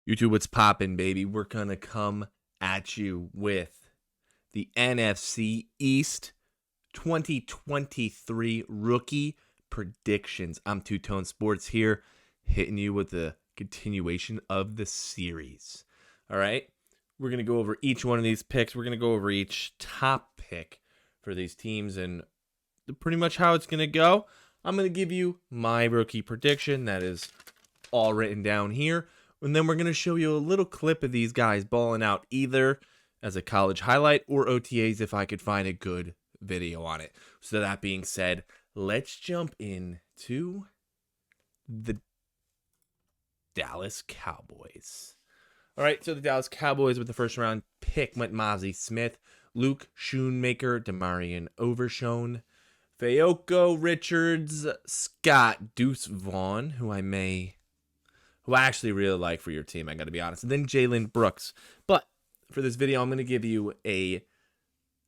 YouTube, what's poppin', baby? We're gonna come at you with the NFC East 2023 rookie predictions. I'm Two Tone Sports here, hitting you with the continuation of the series. All right, we're gonna go over each one of these picks. We're gonna go over each top pick for these teams and pretty much how it's gonna go. I'm gonna give you my rookie prediction. That is all written down here. And then we're going to show you a little clip of these guys balling out either as a college highlight or OTAs if I could find a good video on it. So that being said, let's jump into the Dallas Cowboys. All right, so the Dallas Cowboys with the first round pick went Mozzie Smith, Luke Schoonmaker, Demarion Overshone, Fayoko Richards, Scott Deuce Vaughn, who I actually really like for your team, I got to be honest. And then Jalen Brooks. But for this video, I'm going to give you a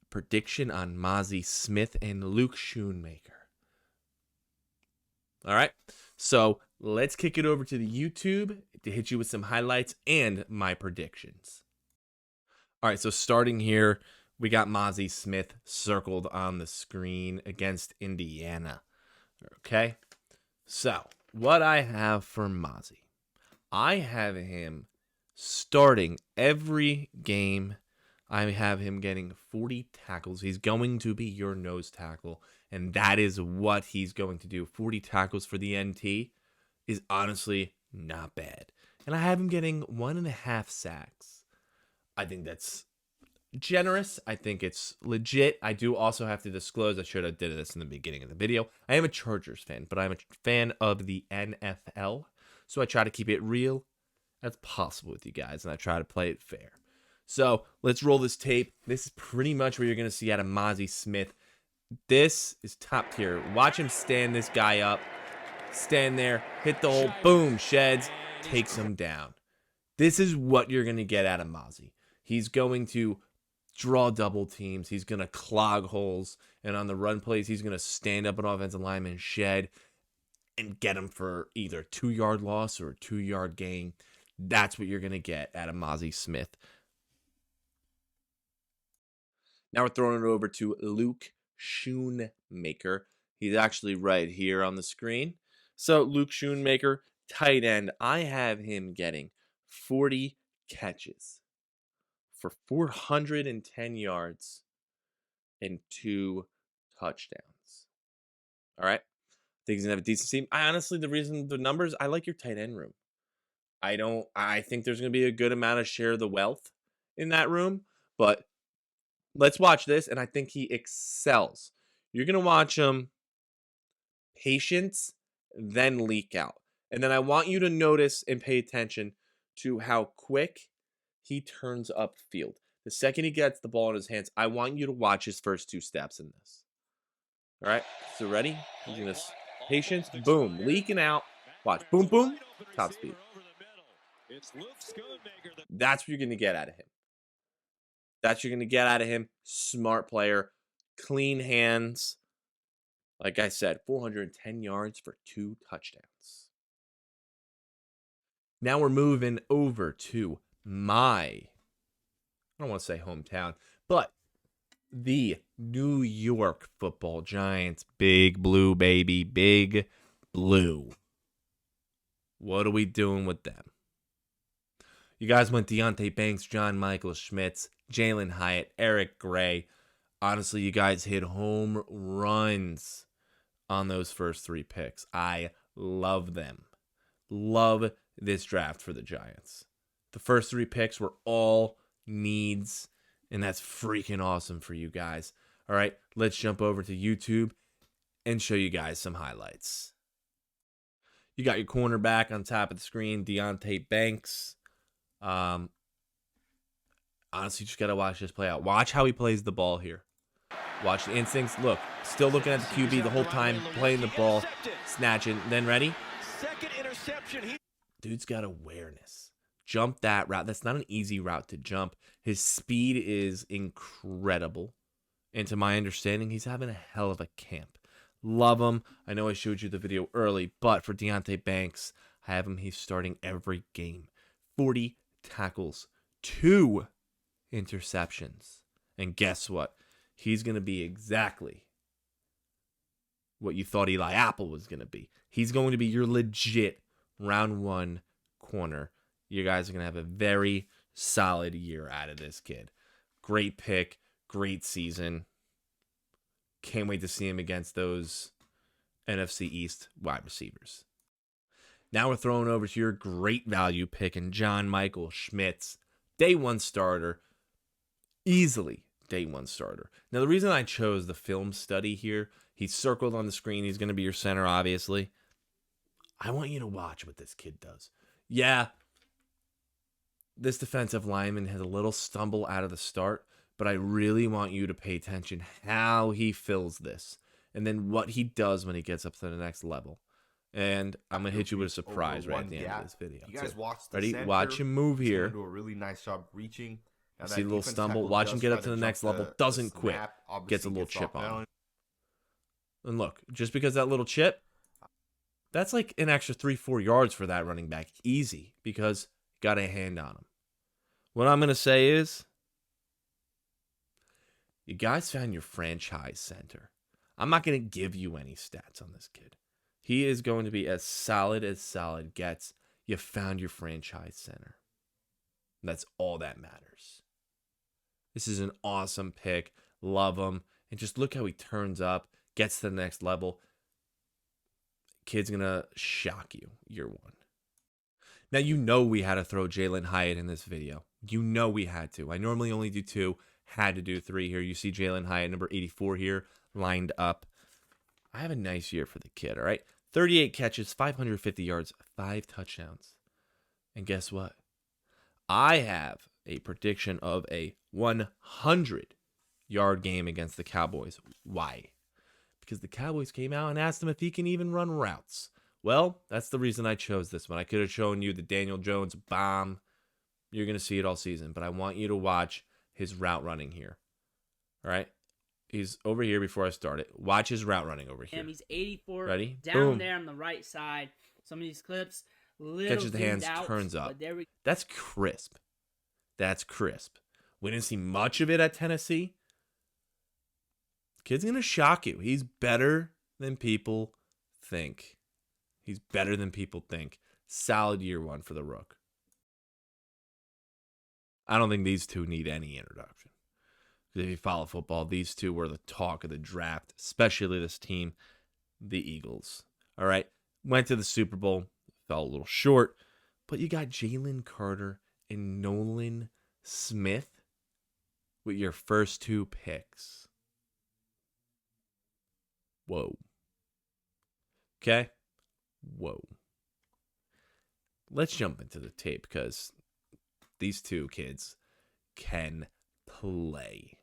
prediction on Mozzie Smith and Luke Schoonmaker. All right, so let's kick it over to the YouTube to hit you with some highlights and my predictions. All right, so starting here, we got Mozzie Smith circled on the screen against Indiana. Okay, so what I have for Mozzie. I have him starting every game. I have him getting 40 tackles. He's going to be your nose tackle, and that is what he's going to do. 40 tackles for the NT is honestly not bad. And I have him getting 1.5 sacks. I think that's generous. I think it's legit. I do also have to disclose, I should have did this in the beginning of the video, I am a Chargers fan, but I'm a fan of the NFL. So I try to keep it real as possible with you guys, and I try to play it fair. So let's roll this tape. This is pretty much what you're going to see out of Mozzie Smith. This is top tier. Watch him stand this guy up. Stand there, hit the hole, boom, sheds, takes him down. This is what you're going to get out of Mozzie. He's going to draw double teams. He's going to clog holes. And on the run plays, he's going to stand up an offensive lineman, shed, and get him for either a 2-yard loss or a 2-yard gain. That's what you're going to get out of Mozzie Smith. Now we're throwing it over to Luke Schoonmaker. He's actually right here on the screen. So Luke Schoonmaker, tight end, I have him getting 40 catches for 410 yards and 2 touchdowns. All right. I think he's gonna have a decent team. The numbers, I like your tight end room. I think there's gonna be a good amount of share of the wealth in that room, but let's watch this, and I think he excels. You're gonna watch him patience, then leak out. And then I want you to notice and pay attention to how quick he turns upfield. The second he gets the ball in his hands, I want you to watch his first 2 steps in this. All right, so ready? He's gonna patience, boom, leaking out. Watch, boom, boom, top speed. That's what you're gonna get out of him. That's what you're gonna get out of him. Smart player, clean hands. Like I said, 410 yards for 2 touchdowns. Now we're moving over to I don't want to say hometown, but the New York Football Giants. Big blue, baby. Big blue. What are we doing with them? You guys went Deontay Banks, John Michael Schmitz, Jalen Hyatt, Eric Gray. Honestly, you guys hit home runs on those first 3 picks. I love them. Love this draft for the Giants. The first 3 picks were all needs, and that's freaking awesome for you guys. All right, let's jump over to YouTube and show you guys some highlights. You got your cornerback on top of the screen, Deontay Banks. Honestly, just got to watch this play out. Watch how he plays the ball here. Watch the instincts. Look, still looking at the QB the whole time, playing the ball, snatching. Then ready? Second interception. Dude's got awareness. Jump that route. That's not an easy route to jump. His speed is incredible. And to my understanding, he's having a hell of a camp. Love him. I know I showed you the video early, but for Deontay Banks, I have him. He's starting every game. 40 tackles, 2 interceptions. And guess what? He's going to be exactly what you thought Eli Apple was going to be. He's going to be your legit round 1 corner. You guys are going to have a very solid year out of this kid. Great pick, great season. Can't wait to see him against those NFC East wide receivers. Now we're throwing over to your great value pick and John Michael Schmitz. Day 1 starter. Easily day 1 starter. Now the reason I chose the film study here, he's circled on the screen. He's going to be your center, obviously. I want you to watch what this kid does. Yeah, this defensive lineman has a little stumble out of the start, but I really want you to pay attention how he fills this and then what he does when he gets up to the next level. And I'm going to hit you with a surprise right at the end of this video. You guys watch the Ready? center. Watch him move here. Do a really nice job reaching. See a little stumble. Watch him get up to the next level. Doesn't quit. Gets a little chip on him. And look, just because that little chip, that's like an extra 3-4 yards for that running back. Easy, because got a hand on him. What I'm going to say is, you guys found your franchise center. I'm not going to give you any stats on this kid. He is going to be as solid gets. You found your franchise center. That's all that matters. This is an awesome pick. Love him. And just look how he turns up, gets to the next level. Kid's going to shock you year 1. Now, you know we had to throw Jalen Hyatt in this video. You know we had to. I normally only do 2. Had to do 3 here. You see Jalen Hyatt, number 84 here, lined up. I have a nice year for the kid, all right? 38 catches, 550 yards, 5 touchdowns. And guess what? I have a prediction of a 100-yard game against the Cowboys. Why? Because the Cowboys came out and asked him if he can even run routes. Well, that's the reason I chose this one. I could have shown you the Daniel Jones bomb. You're going to see it all season. But I want you to watch his route running here. All right? He's over here before I start it. Watch his route running over here. He's 84. Ready? Down Boom. there on the right side. Some of these clips. Catches the hands, out, turns up. There That's crisp. That's crisp. We didn't see much of it at Tennessee. Kid's going to shock you. He's better than people think. He's better than people think. Solid year 1 for the Rook. I don't think these two need any introduction. If you follow football, these two were the talk of the draft, especially this team, the Eagles. All right? Went to the Super Bowl. Fell a little short. But you got Jalen Carter and Nolan Smith with your first 2 picks. Whoa. Okay? Whoa. Let's jump into the tape because these 2 kids can play.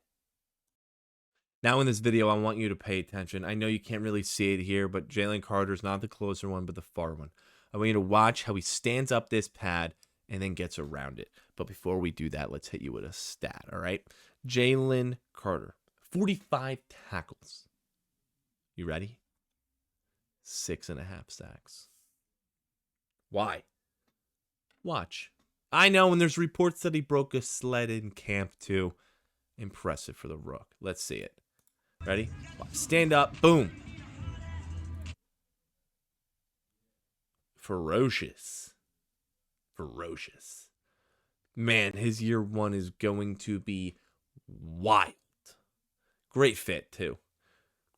Now in this video, I want you to pay attention. I know you can't really see it here, but Jalen Carter's not the closer one, but the far one. I want you to watch how he stands up this pad and then gets around it. But before we do that, let's hit you with a stat, all right? Jalen Carter, 45 tackles. You ready? 6.5 sacks. Why? Watch. I know, and there's reports that he broke a sled in camp too. Impressive for the Rook. Let's see it. Ready? Stand up. Boom. Ferocious. Ferocious. Man, his year 1 is going to be wild. Great fit, too.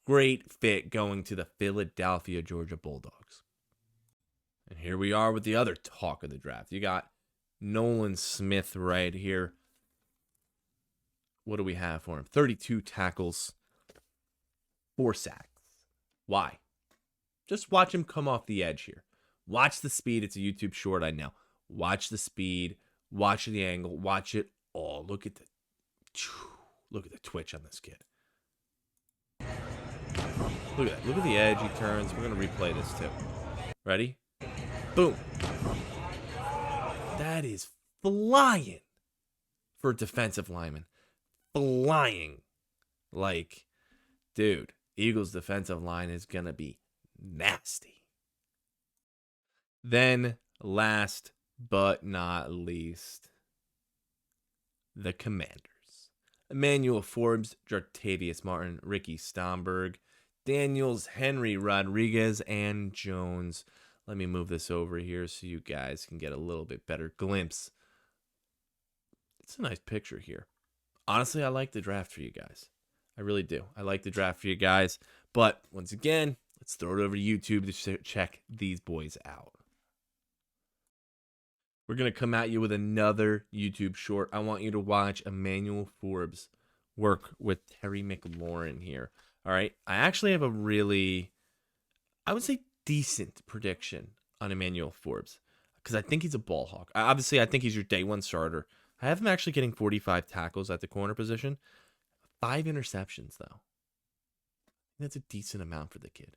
Great fit going to the Philadelphia, Georgia Bulldogs. And here we are with the other talk of the draft. You got Nolan Smith right here. What do we have for him? 32 tackles, 4 sacks. Why? Just watch him come off the edge here. Watch the speed. It's a YouTube short, I know. Watch the speed. Watch the angle. Watch it all. Look at the twitch on this kid. Look at that. Look at the edge he turns. We're going to replay this too. Ready? Boom. That is flying for a defensive lineman. Flying. Like, dude, Eagles' defensive line is going to be nasty. Then, last but not least, the Commanders. Emmanuel Forbes, Jartavius Martin, Ricky Stomberg, Daniels, Henry Rodriguez, and Jones. Let me move this over here so you guys can get a little bit better glimpse. It's a nice picture here. Honestly, I like the draft for you guys. I really do. I like the draft for you guys. But once again, let's throw it over to YouTube to check these boys out. We're going to come at you with another YouTube short. I want you to watch Emmanuel Forbes work with Terry McLaurin here. All right. I actually have a really, I would say, decent prediction on Emmanuel Forbes because I think he's a ball hawk. Obviously, I think he's your day one starter. I have him actually getting 45 tackles at the corner position. 5 interceptions, though. That's a decent amount for the kid.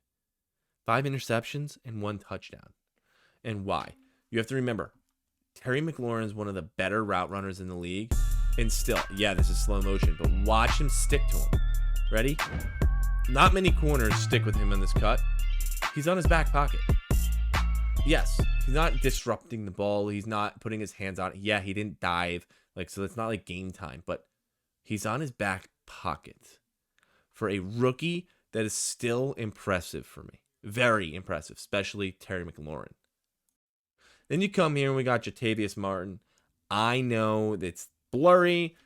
5 interceptions and 1 touchdown. And why? You have to remember, Terry McLaurin is one of the better route runners in the league. And still, yeah, this is slow motion, but watch him stick to him. Ready? Not many corners stick with him in this cut. He's on his back pocket. Yes, he's not disrupting the ball. He's not putting his hands on it. Yeah, he didn't dive. So it's not like game time, but he's on his back pocket for a rookie that is still impressive for me. Very impressive, especially Terry McLaurin. Then you come here and we got Jartavius Martin. I know it's blurry,